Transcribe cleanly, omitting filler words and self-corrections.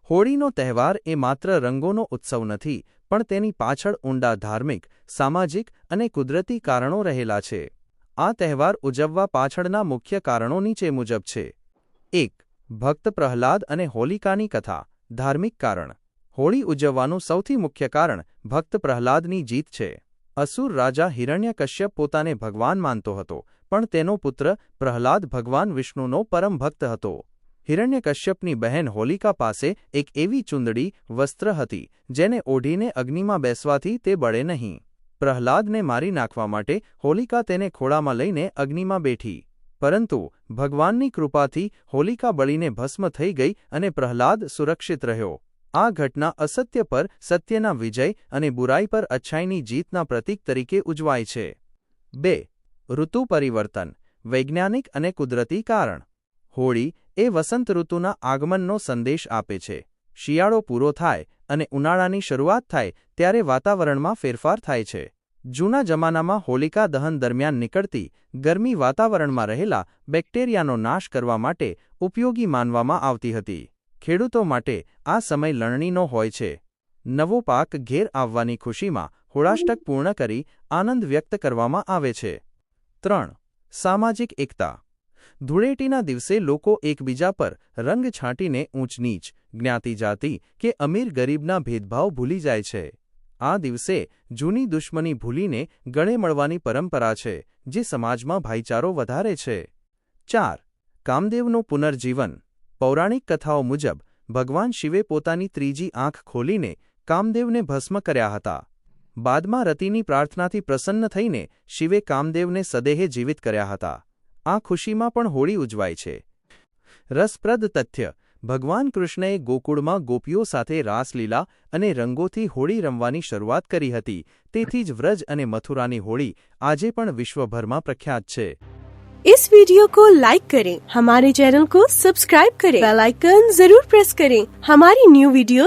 હોળીનો તહેવાર એ માત્ર રંગોનો ઉત્સવ નથી, પણ તેની પાછળ ઊંડા ધાર્મિક, સામાજિક અને કુદરતી કારણો રહેલા છે. આ તહેવાર ઉજવવા પાછળના મુખ્ય કારણો નીચે મુજબ છે. 1. ભક્ત પ્રહલાદ અને હોલિકાની કથા. ધાર્મિક કારણ. હોળી ઉજવવાનું સૌથી મુખ્ય કારણ ભક્ત પ્રહલાદની જીત છે. અસુર રાજા હિરણ્યકશ્યપ પોતાને ભગવાન માનતો હતો, પણ તેનો પુત્ર પ્રહલાદ ભગવાન વિષ્ણુનો પરમ ભક્ત હતો. હિરણ્યકશ્યપની બહેન હોલિકા પાસે એક એવી ચૂંદડી વસ્ત્ર હતી જેને ઓઢીને અગ્નિમાં બેસવાથી તે બળે નહીં. પ્રહલાદને મારી નાખવા માટે હોલિકા તેને ખોળામાં લઈને અગ્નિમાં બેઠી. પરંતુ ભગવાનની કૃપાથી હોલિકા બળીને ભસ્મ થઈ ગઈ અને પ્રહલાદ સુરક્ષિત રહ્યો. આ ઘટના અસત્ય પર સત્યના વિજય અને બુરાઈ પર અચ્છાઈની જીતના પ્રતીક તરીકે ઉજવાય છે. 2. ઋતુ પરિવર્તન. વૈજ્ઞાનિક અને કુદરતી કારણ. હોળી એ વસંત ઋતુના આગમનનો સંદેશ આપે છે. શિયાળો પૂરો થાય અને ઉનાળાની શરૂઆત થાય ત્યારે વાતાવરણમાં ફેરફાર થાય છે. જૂના જમાનામાં હોલિકા દહન દરમિયાન નીકળતી ગરમી વાતાવરણમાં રહેલા બેક્ટેરિયાનો નાશ કરવા માટે ઉપયોગી માનવામાં આવતી હતી. ખેડૂતો માટે આ સમય લણણીનો હોય છે. નવો પાક ઘેર આવવાની ખુશીમાં હોળાષ્ટક પૂર્ણ કરી આનંદ વ્યક્ત કરવામાં આવે છે. 3. સામાજિક એકતા. ધૂળેટીના દિવસે લોકો એકબીજા પર રંગ છાંટીને ઊંચ-નીચ, જ્ઞાતિ-જાતિ કે અમીર-ગરીબના ભેદભાવ ભૂલી જાય છે. આ દિવસે જૂની દુશ્મની ભૂલીને ગળે મળવાની પરંપરા છે, જે સમાજમાં ભાઈચારો વધારે છે. 4. કામદેવનું પુનર્જીવન. પૌરાણિક કથાઓ મુજબ ભગવાન શિવે પોતાની ત્રીજી આંખ ખોલીને કામદેવને ભસ્મ કર્યા હતા. બાદમાં રતિની પ્રાર્થનાથી પ્રસન્ન થઈને શિવે કામદેવને સદેહે જીવિત કર્યા હતા. આ ખુશીમાં પણ હોળી ઉજવાય છે. રસપ્રદ તથ્ય. ભગવાન કૃષ્ણએ ગોકુળમાં ગોપીઓ સાથે રાસલીલા અને રંગોથી હોળી રમવાની શરૂઆત કરી હતી. તેથી જ વ્રજ અને મથુરાની હોળી આજે પણ વિશ્વભરમાં પ્રખ્યાત છે. इस वीडियो को लाइक करें, हमारे चैनल को सब्सक्राइब करें, बेल आइकन जरूर प्रेस करें. हमारी न्यू वीडियो